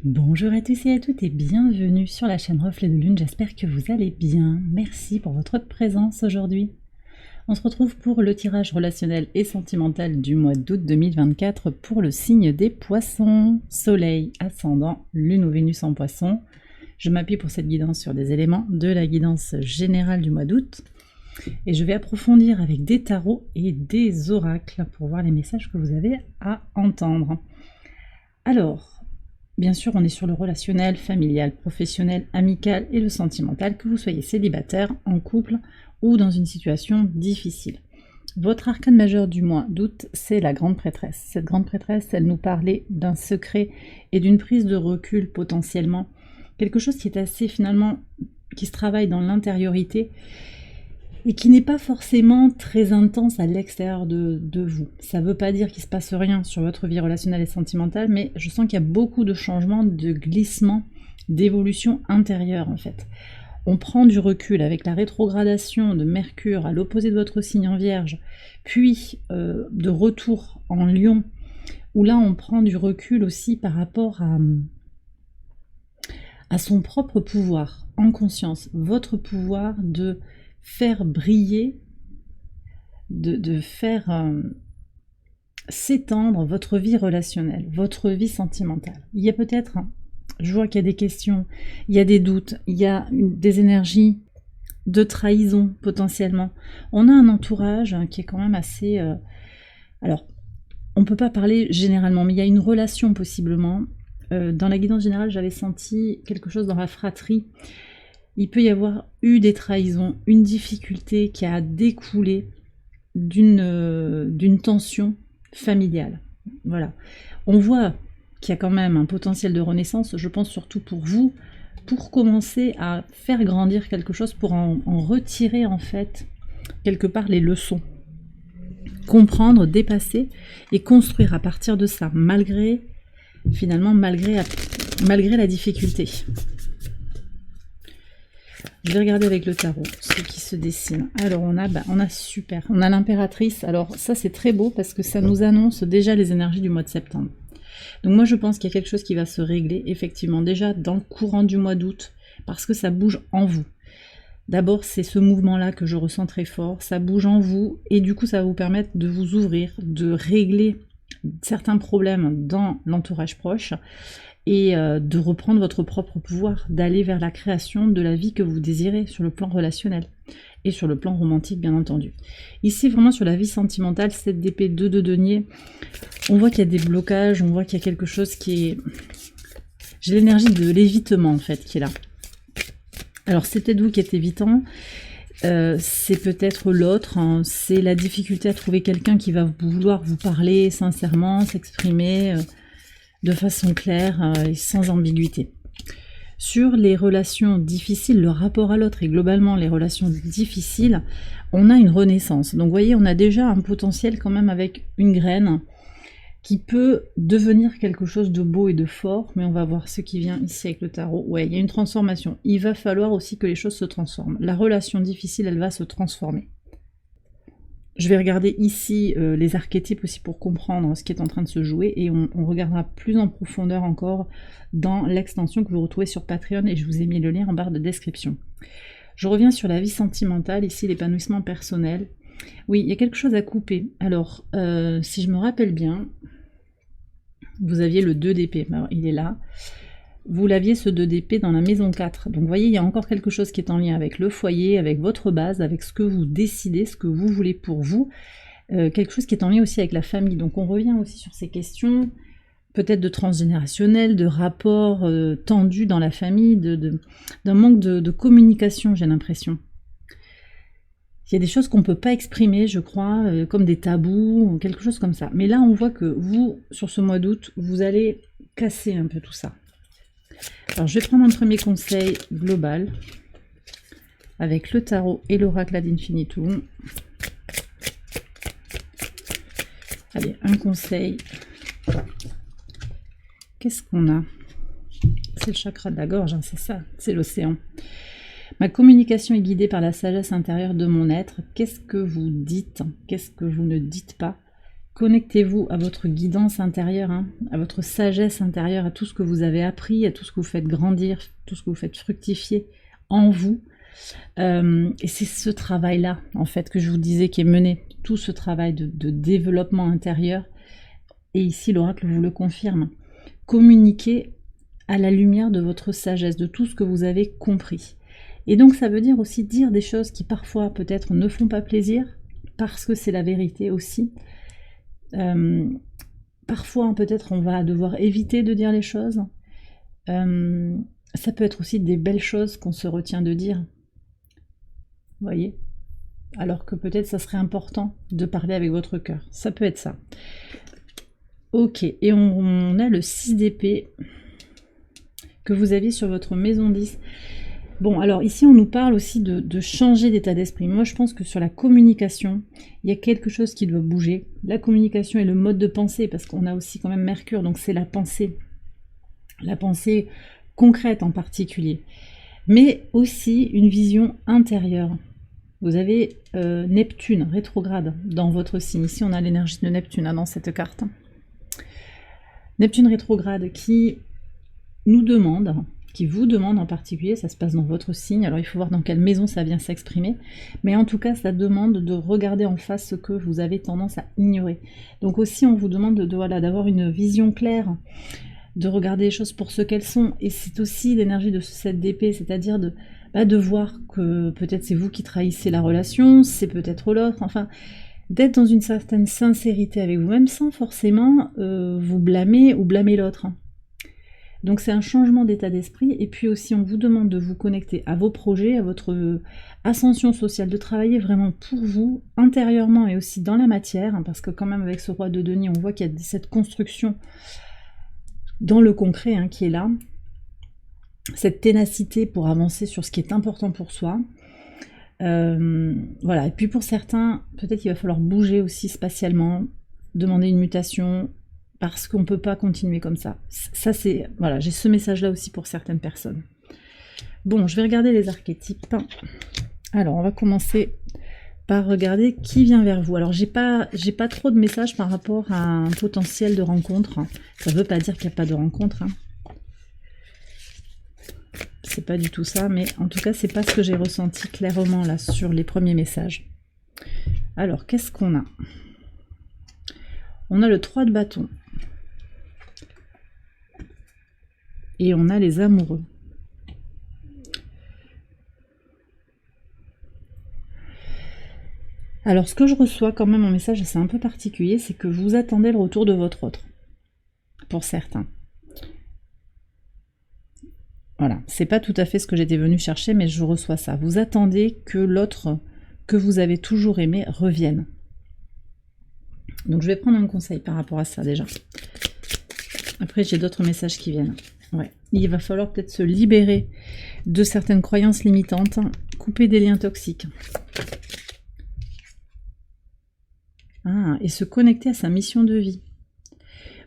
Bonjour à tous et à toutes et bienvenue sur la chaîne Reflet de Lune, j'espère que vous allez bien. Merci pour votre présence aujourd'hui. On se retrouve pour le tirage relationnel et sentimental du mois d'août 2024 pour le signe des poissons. Soleil, ascendant, Lune ou Vénus en poisson. Je m'appuie pour cette guidance sur des éléments de la guidance générale du mois d'août. Et je vais approfondir avec des tarots et des oracles pour voir les messages que vous avez à entendre. Alors, bien sûr, on est sur le relationnel, familial, professionnel, amical et le sentimental, que vous soyez célibataire, en couple ou dans une situation difficile. Votre arcane majeur du mois d'août, c'est la grande prêtresse. Cette grande prêtresse, elle nous parlait d'un secret et d'une prise de recul potentiellement. Quelque chose qui est assez finalement, qui se travaille dans l'intériorité et qui n'est pas forcément très intense à l'extérieur de vous. Ça ne veut pas dire qu'il ne se passe rien sur votre vie relationnelle et sentimentale, mais je sens qu'il y a beaucoup de changements, de glissements, d'évolution intérieure en fait. On prend du recul avec la rétrogradation de Mercure à l'opposé de votre signe en Vierge, puis de retour en Lion, où là on prend du recul aussi par rapport à son propre pouvoir, en conscience, votre pouvoir de faire briller, de faire s'étendre votre vie relationnelle, votre vie sentimentale. Il y a peut-être, je vois qu'il y a des questions, il y a des doutes, il y a des énergies de trahison potentiellement. On a un entourage qui est quand même assez... alors, on ne peut pas parler généralement, mais il y a une relation possiblement. Dans la guidance générale, j'avais senti quelque chose dans la fratrie. Il peut y avoir eu des trahisons, une difficulté qui a découlé d'une tension familiale. Voilà. On voit qu'il y a quand même un potentiel de renaissance, je pense surtout pour vous, pour commencer à faire grandir quelque chose, pour en retirer en fait quelque part les leçons. Comprendre, dépasser et construire à partir de ça, malgré la difficulté. Je vais regarder avec le tarot ce qui se dessine. Alors on a super, on a l'impératrice. Alors ça c'est très beau parce que ça nous annonce déjà les énergies du mois de septembre. Donc moi je pense qu'il y a quelque chose qui va se régler effectivement déjà dans le courant du mois d'août parce que ça bouge en vous. D'abord c'est ce mouvement-là que je ressens très fort, ça bouge en vous et du coup ça va vous permettre de vous ouvrir, de régler certains problèmes dans l'entourage proche et de reprendre votre propre pouvoir, d'aller vers la création de la vie que vous désirez sur le plan relationnel et sur le plan romantique bien entendu. Ici vraiment sur la vie sentimentale, 7 d'épée, 2 de denier, on voit qu'il y a des blocages, on voit qu'il y a quelque chose qui est... J'ai l'énergie de l'évitement en fait qui est là. Alors c'est peut-être vous qui êtes évitant, c'est peut-être l'autre, hein, c'est la difficulté à trouver quelqu'un qui va vouloir vous parler sincèrement, s'exprimer... de façon claire et sans ambiguïté. Sur les relations difficiles, le rapport à l'autre et globalement les relations difficiles, on a une renaissance. Donc vous voyez, on a déjà un potentiel quand même avec une graine qui peut devenir quelque chose de beau et de fort, mais on va voir ce qui vient ici avec le tarot. Ouais, il y a une transformation. Il va falloir aussi que les choses se transforment. La relation difficile, elle va se transformer. Je vais regarder ici les archétypes aussi pour comprendre ce qui est en train de se jouer et on regardera plus en profondeur encore dans l'extension que vous retrouvez sur Patreon et je vous ai mis le lien en barre de description. Je reviens sur la vie sentimentale, ici l'épanouissement personnel. Oui, il y a quelque chose à couper. Alors, si je me rappelle bien, vous aviez le 2 d'épée, alors, il est là. Vous l'aviez ce 2 d'épée dans la maison 4. Donc vous voyez, il y a encore quelque chose qui est en lien avec le foyer, avec votre base, avec ce que vous décidez, ce que vous voulez pour vous. Quelque chose qui est en lien aussi avec la famille. Donc on revient aussi sur ces questions, peut-être de transgénérationnel, de rapports tendus dans la famille, d'un manque de communication, j'ai l'impression. Il y a des choses qu'on ne peut pas exprimer, je crois, comme des tabous, ou quelque chose comme ça. Mais là, on voit que vous, sur ce mois d'août, vous allez casser un peu tout ça. Alors, je vais prendre un premier conseil global avec le tarot et l'oracle ad infinitum. Allez, un conseil. Qu'est-ce qu'on a? C'est le chakra de la gorge, hein, c'est ça, c'est l'océan. Ma communication est guidée par la sagesse intérieure de mon être. Qu'est-ce que vous dites? Qu'est-ce que vous ne dites pas? connectez-vous à votre guidance intérieure, hein, à votre sagesse intérieure, à tout ce que vous avez appris, à tout ce que vous faites grandir, tout ce que vous faites fructifier en vous. Et c'est ce travail-là, en fait, que je vous disais qui est mené, tout ce travail de développement intérieur. Et ici, l'oracle vous le confirme. Communiquez à la lumière de votre sagesse, de tout ce que vous avez compris. Et donc, ça veut dire aussi dire des choses qui parfois, peut-être, ne font pas plaisir, parce que c'est la vérité aussi. Parfois, peut-être, on va devoir éviter de dire les choses. Ça peut être aussi des belles choses qu'on se retient de dire. Vous voyez? Alors que peut-être ça serait important de parler avec votre cœur. Ça peut être ça. Ok, et on a le 6 d'épée que vous aviez sur votre maison 10. Bon, alors ici on nous parle aussi de changer d'état d'esprit. Moi je pense que sur la communication, il y a quelque chose qui doit bouger. La communication et le mode de pensée, parce qu'on a aussi quand même Mercure, donc c'est la pensée concrète en particulier. Mais aussi une vision intérieure. Vous avez Neptune rétrograde dans votre signe. Ici on a l'énergie de Neptune dans cette carte. Neptune rétrograde qui nous demande, qui vous demande en particulier, ça se passe dans votre signe, alors il faut voir dans quelle maison ça vient s'exprimer, mais en tout cas ça demande de regarder en face ce que vous avez tendance à ignorer. Donc aussi on vous demande d'avoir une vision claire, de regarder les choses pour ce qu'elles sont, et c'est aussi l'énergie de ce 7 d'épée, c'est-à-dire de voir que peut-être c'est vous qui trahissez la relation, c'est peut-être l'autre, enfin d'être dans une certaine sincérité avec vous-même sans forcément vous blâmer ou blâmer l'autre. Donc c'est un changement d'état d'esprit, et puis aussi on vous demande de vous connecter à vos projets, à votre ascension sociale, de travailler vraiment pour vous, intérieurement et aussi dans la matière, hein, parce que quand même avec ce roi de denier, on voit qu'il y a cette construction dans le concret hein, qui est là, cette ténacité pour avancer sur ce qui est important pour soi. Voilà, et puis pour certains, peut-être qu'il va falloir bouger aussi spatialement, demander une mutation, parce qu'on ne peut pas continuer comme ça. Ça c'est, voilà, j'ai ce message-là aussi pour certaines personnes. Bon, je vais regarder les archétypes. Alors, on va commencer par regarder qui vient vers vous. Alors, j'ai pas trop de messages par rapport à un potentiel de rencontre. Ça ne veut pas dire qu'il n'y a pas de rencontre. Hein. C'est pas du tout ça, mais en tout cas, c'est pas ce que j'ai ressenti clairement là sur les premiers messages. Alors, qu'est-ce qu'on a? On a le 3 de bâton. Et on a les amoureux. Alors, ce que je reçois quand même en message, et c'est un peu particulier, c'est que vous attendez le retour de votre autre. Pour certains. Voilà, c'est pas tout à fait ce que j'étais venue chercher, mais je reçois ça. Vous attendez que l'autre que vous avez toujours aimé revienne. Donc je vais prendre un conseil par rapport à ça déjà. Après j'ai d'autres messages qui viennent. Ouais. Il va falloir peut-être se libérer de certaines croyances limitantes, couper des liens toxiques. Ah, et se connecter à sa mission de vie.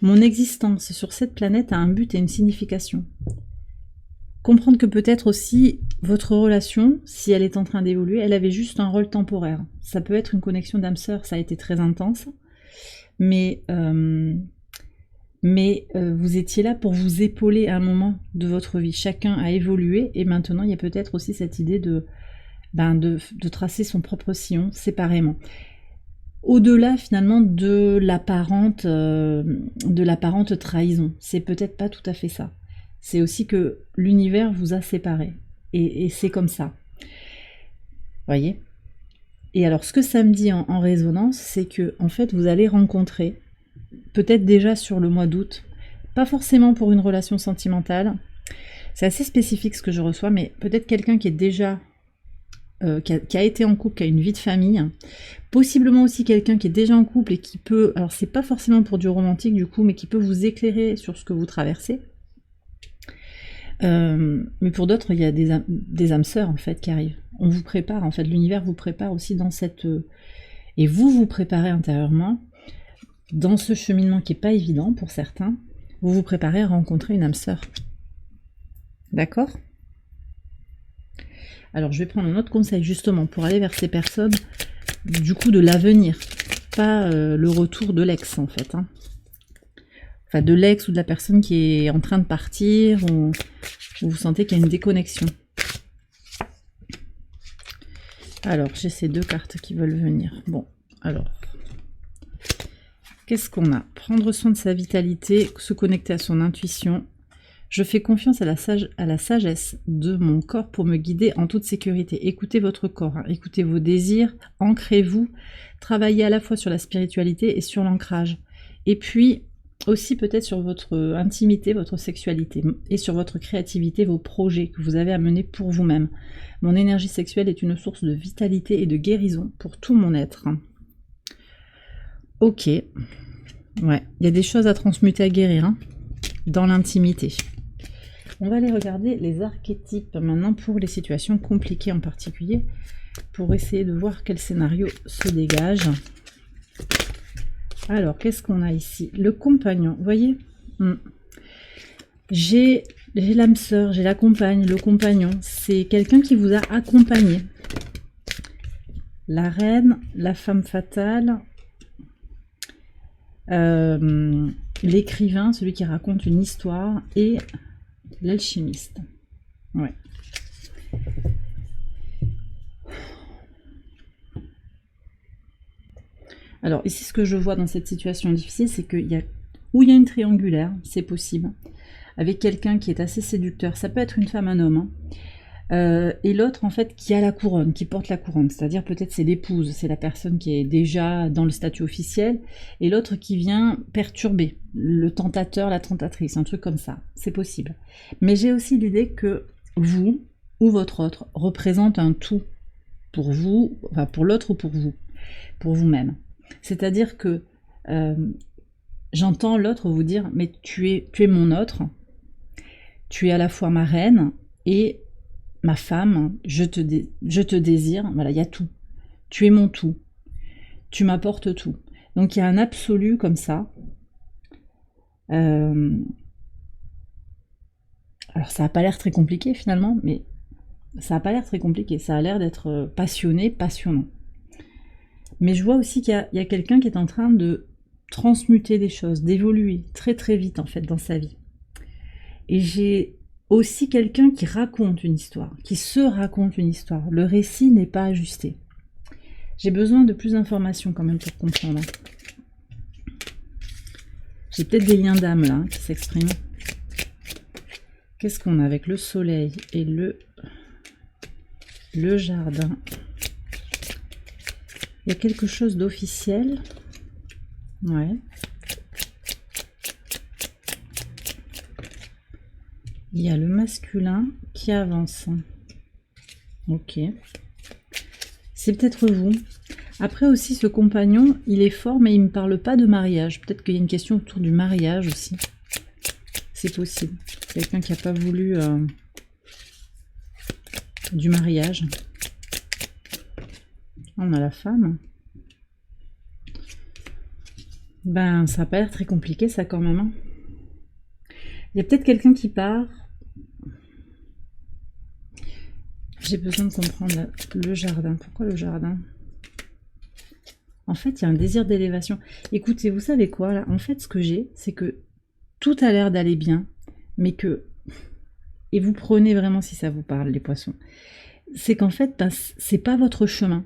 Mon existence sur cette planète a un but et une signification. Comprendre que peut-être aussi votre relation, si elle est en train d'évoluer, elle avait juste un rôle temporaire. Ça peut être une connexion d'âme sœur, ça a été très intense, mais vous étiez là pour vous épauler à un moment de votre vie. Chacun a évolué et maintenant il y a peut-être aussi cette idée de tracer son propre sillon séparément. Au-delà finalement de l'apparente trahison, c'est peut-être pas tout à fait ça. C'est aussi que l'univers vous a séparés. Et c'est comme ça. Voyez ? Et alors, ce que ça me dit en résonance, c'est que en fait, vous allez rencontrer, peut-être déjà sur le mois d'août, pas forcément pour une relation sentimentale, c'est assez spécifique ce que je reçois, mais peut-être quelqu'un qui est déjà... qui a été en couple, qui a une vie de famille, possiblement aussi quelqu'un qui est déjà en couple et qui peut... Alors, c'est pas forcément pour du romantique du coup, mais qui peut vous éclairer sur ce que vous traversez. Mais pour d'autres, il y a des âmes sœurs en fait qui arrivent. On vous prépare, en fait, l'univers vous prépare aussi dans cette... et vous préparez intérieurement dans ce cheminement qui n'est pas évident pour certains. Vous vous préparez à rencontrer une âme sœur. D'accord ? Alors je vais prendre un autre conseil justement pour aller vers ces personnes du coup de l'avenir. pas le retour de l'ex en fait. Hein. Enfin, de l'ex ou de la personne qui est en train de partir, ou vous sentez qu'il y a une déconnexion. Alors, j'ai ces 2 cartes qui veulent venir. Bon, alors, qu'est-ce qu'on a? Prendre soin de sa vitalité, se connecter à son intuition. Je fais confiance à la sagesse de mon corps pour me guider en toute sécurité. Écoutez votre corps, hein. Écoutez vos désirs, ancrez-vous, travaillez à la fois sur la spiritualité et sur l'ancrage. Et puis, aussi peut-être sur votre intimité, votre sexualité, et sur votre créativité, vos projets que vous avez à mener pour vous-même. Mon énergie sexuelle est une source de vitalité et de guérison pour tout mon être. Ok. Ouais, il y a des choses à transmuter, à guérir, hein, dans l'intimité. On va aller regarder les archétypes maintenant pour les situations compliquées en particulier, pour essayer de voir quel scénario se dégage. Alors, qu'est-ce qu'on a ici? Le compagnon, vous voyez, j'ai l'âme sœur, j'ai la compagne, le compagnon. C'est quelqu'un qui vous a accompagné. La reine, la femme fatale, l'écrivain, celui qui raconte une histoire, et l'alchimiste. Ouais. Alors ici, ce que je vois dans cette situation difficile, c'est qu'il y a il y a une triangulaire, c'est possible, avec quelqu'un qui est assez séducteur. Ça peut être une femme, un homme, hein. Et l'autre, en fait, qui a la couronne, qui porte la couronne. C'est-à-dire peut-être c'est l'épouse, c'est la personne qui est déjà dans le statut officiel, et l'autre qui vient perturber, le tentateur, la tentatrice, un truc comme ça. C'est possible. Mais j'ai aussi l'idée que vous, ou votre autre, représente un tout pour vous, enfin pour l'autre ou pour vous-même. C'est-à-dire que j'entends l'autre vous dire, mais tu es mon autre, tu es à la fois ma reine et ma femme, je te désire, voilà, il y a tout. Tu es mon tout, tu m'apportes tout. Donc il y a un absolu comme ça. Alors ça n'a pas l'air très compliqué finalement, mais ça n'a pas l'air très compliqué, ça a l'air d'être passionné, passionnant. Mais je vois aussi qu'il y a quelqu'un qui est en train de transmuter des choses, d'évoluer très très vite en fait dans sa vie. Et j'ai aussi quelqu'un qui raconte une histoire, qui se raconte une histoire. Le récit n'est pas ajusté. J'ai besoin de plus d'informations quand même pour comprendre. J'ai peut-être des liens d'âme là qui s'expriment. Qu'est-ce qu'on a avec le soleil et le jardin? Il y a quelque chose d'officiel. Ouais. Il y a le masculin qui avance. Ok. C'est peut-être vous. Après aussi, ce compagnon, il est fort, mais il ne me parle pas de mariage. Peut-être qu'il y a une question autour du mariage aussi. C'est possible. Quelqu'un qui n'a pas voulu du mariage. On a la femme. Ben, ça n'a pas l'air très compliqué, ça, quand même. Hein. Il y a peut-être quelqu'un qui part. J'ai besoin de comprendre le jardin. Pourquoi le jardin? En fait, il y a un désir d'élévation. Écoutez, vous savez quoi, là? En fait, ce que j'ai, c'est que tout a l'air d'aller bien, mais que... Et vous prenez vraiment si ça vous parle, les poissons. C'est qu'en fait, ben, c'est pas votre chemin.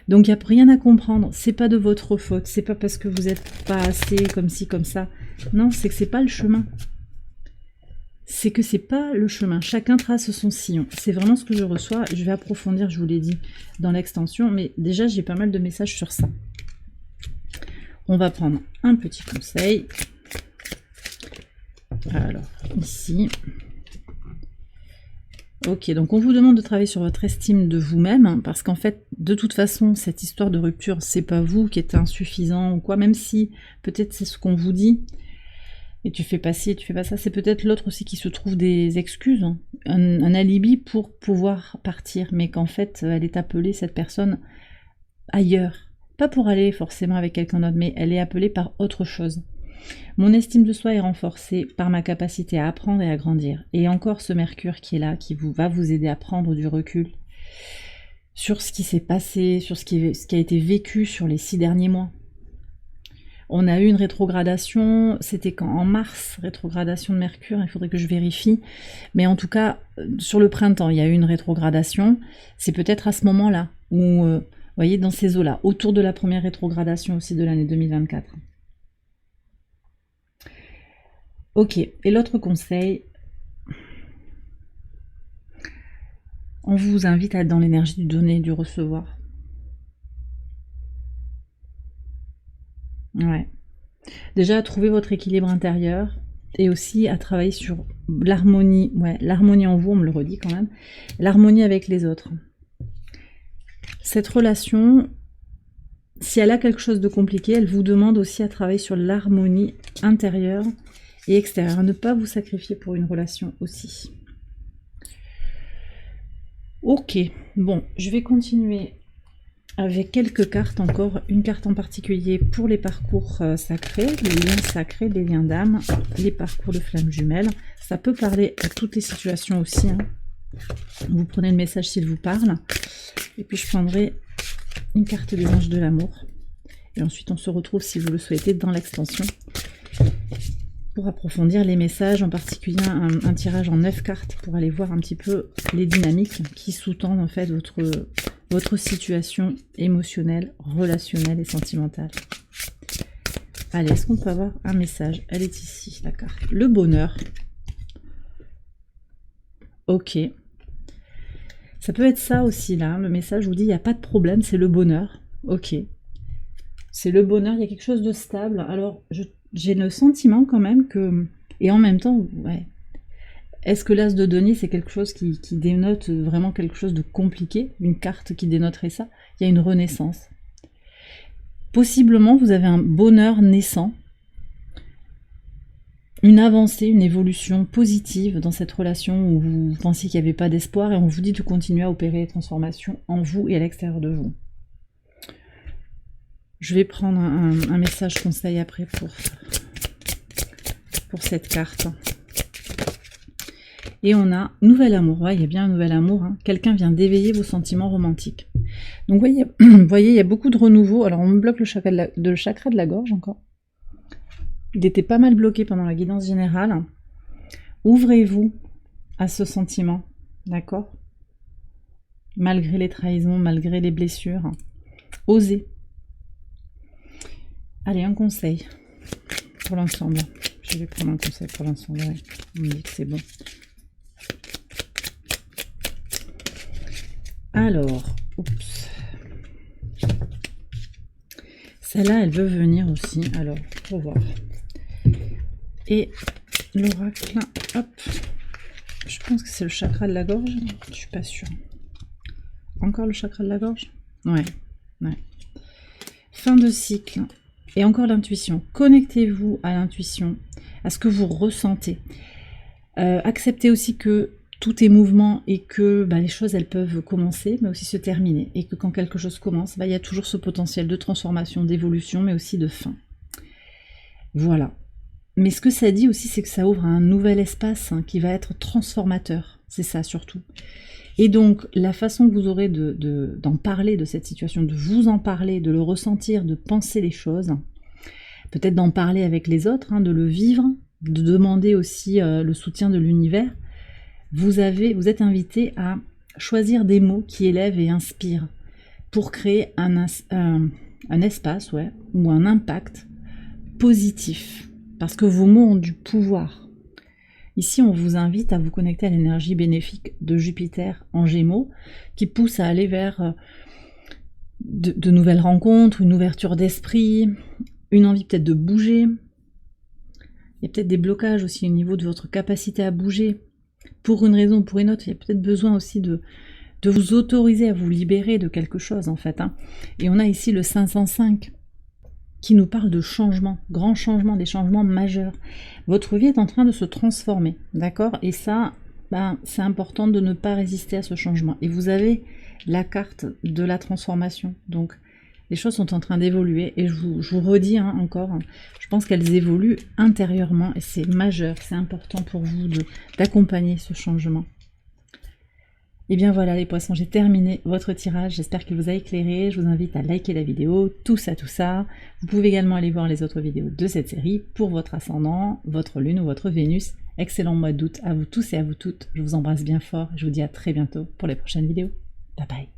Donc il n'y a rien à comprendre, c'est pas de votre faute, c'est pas parce que vous n'êtes pas assez comme ci, comme ça. Non, c'est que c'est pas le chemin. C'est que c'est pas le chemin. Chacun trace son sillon. C'est vraiment ce que je reçois. Je vais approfondir, je vous l'ai dit, dans l'extension, mais déjà j'ai pas mal de messages sur ça. On va prendre un petit conseil. Alors, ici... Ok, donc on vous demande de travailler sur votre estime de vous-même, hein, parce qu'en fait, de toute façon, cette histoire de rupture, c'est pas vous qui êtes insuffisant ou quoi, même si peut-être c'est ce qu'on vous dit, et tu fais pas ci, et tu fais pas ça, c'est peut-être l'autre aussi qui se trouve des excuses, hein, un alibi pour pouvoir partir, mais qu'en fait, elle est appelée, cette personne, ailleurs. Pas pour aller forcément avec quelqu'un d'autre, mais elle est appelée par autre chose. Mon estime de soi est renforcée par ma capacité à apprendre et à grandir. Et encore ce Mercure qui est là, qui va vous aider à prendre du recul sur ce qui s'est passé, sur ce qui a été vécu sur les 6 derniers mois. On a eu une rétrogradation, c'était quand? En mars, rétrogradation de Mercure, il faudrait que je vérifie. Mais en tout cas, sur le printemps, il y a eu une rétrogradation. C'est peut-être à ce moment-là, où, vous voyez, dans ces eaux-là, autour de la première rétrogradation aussi de l'année 2024. Ok, et l'autre conseil, on vous invite à être dans l'énergie du donner et du recevoir. Ouais. Déjà, à trouver votre équilibre intérieur et aussi à travailler sur l'harmonie. Ouais, l'harmonie en vous, on me le redit quand même. L'harmonie avec les autres. Cette relation, si elle a quelque chose de compliqué, elle vous demande aussi à travailler sur l'harmonie intérieure et extérieure. À ne pas vous sacrifier pour une relation aussi. Ok, bon, je vais continuer avec quelques cartes encore, une carte en particulier pour les parcours sacrés, les liens sacrés, les liens d'âme, les parcours de flammes jumelles. Ça peut parler à toutes les situations aussi, hein. Vous prenez le message s'il vous parle. Et puis je prendrai une carte des anges de l'amour. Et ensuite on se retrouve, si vous le souhaitez, dans l'extension pour approfondir les messages, en particulier un tirage en 9 cartes pour aller voir un petit peu les dynamiques qui sous-tendent en fait votre situation émotionnelle, relationnelle et sentimentale. Allez, est-ce qu'on peut avoir un message? Elle est ici, la carte. Le bonheur. Ok. Ça peut être ça aussi, là. Le message vous dit, il n'y a pas de problème, c'est le bonheur. Ok. C'est le bonheur, il y a quelque chose de stable. Alors, j'ai le sentiment quand même que... Et en même temps, ouais. Est-ce que l'as de denier, c'est quelque chose qui dénote vraiment quelque chose de compliqué? Une carte qui dénoterait ça? Il y a une renaissance. Possiblement, vous avez un bonheur naissant. Une avancée, une évolution positive dans cette relation où vous pensiez qu'il n'y avait pas d'espoir et on vous dit de continuer à opérer les transformations en vous et à l'extérieur de vous. Je vais prendre un message conseil après pour cette carte. Et on a nouvel amour. Ouais, il y a bien un nouvel amour. Hein. Quelqu'un vient d'éveiller vos sentiments romantiques. Donc, vous voyez, il y a beaucoup de renouveau. Alors, on me bloque le chakra de la gorge encore. Il était pas mal bloqué pendant la guidance générale. Ouvrez-vous à ce sentiment. D'accord? Malgré les trahisons, malgré les blessures. Osez. Allez, un conseil pour l'ensemble. Je vais prendre un conseil pour l'ensemble. Ouais. On me dit que c'est bon. Alors, oups. Celle-là, elle veut venir aussi. Alors, pour voir. Et l'oracle, hop. Je pense que c'est le chakra de la gorge. Je suis pas sûre. Encore le chakra de la gorge? Ouais. Fin de cycle. Et encore l'intuition. Connectez-vous à l'intuition, à ce que vous ressentez. Acceptez aussi que tout est mouvement et que les choses, elles peuvent commencer, mais aussi se terminer. Et que quand quelque chose commence, il y a toujours ce potentiel de transformation, d'évolution, mais aussi de fin. Voilà. Mais ce que ça dit aussi, c'est que ça ouvre un nouvel espace qui va être transformateur. C'est ça surtout. Et donc, la façon que vous aurez d'en parler de cette situation, de vous en parler, de le ressentir, de penser les choses, peut-être d'en parler avec les autres, de le vivre, de demander aussi le soutien de l'univers, vous êtes invité à choisir des mots qui élèvent et inspirent pour créer un espace ou un impact positif. Parce que vos mots ont du pouvoir. Ici, on vous invite à vous connecter à l'énergie bénéfique de Jupiter en Gémeaux, qui pousse à aller vers de nouvelles rencontres, une ouverture d'esprit, une envie peut-être de bouger. Il y a peut-être des blocages aussi au niveau de votre capacité à bouger. Pour une raison ou pour une autre, il y a peut-être besoin aussi de vous autoriser à vous libérer de quelque chose, en fait. Et on a ici le 505. Qui nous parle de changements, grands changements, des changements majeurs. Votre vie est en train de se transformer, d'accord? Et ça, c'est important de ne pas résister à ce changement. Et vous avez la carte de la transformation. Donc, les choses sont en train d'évoluer. Et je vous redis encore, je pense qu'elles évoluent intérieurement. Et c'est majeur, c'est important pour vous d'accompagner ce changement. Et bien voilà les poissons, j'ai terminé votre tirage, j'espère qu'il vous a éclairé, je vous invite à liker la vidéo, tout ça. Vous pouvez également aller voir les autres vidéos de cette série pour votre ascendant, votre lune ou votre Vénus. Excellent mois d'août à vous tous et à vous toutes, je vous embrasse bien fort, je vous dis à très bientôt pour les prochaines vidéos. Bye bye.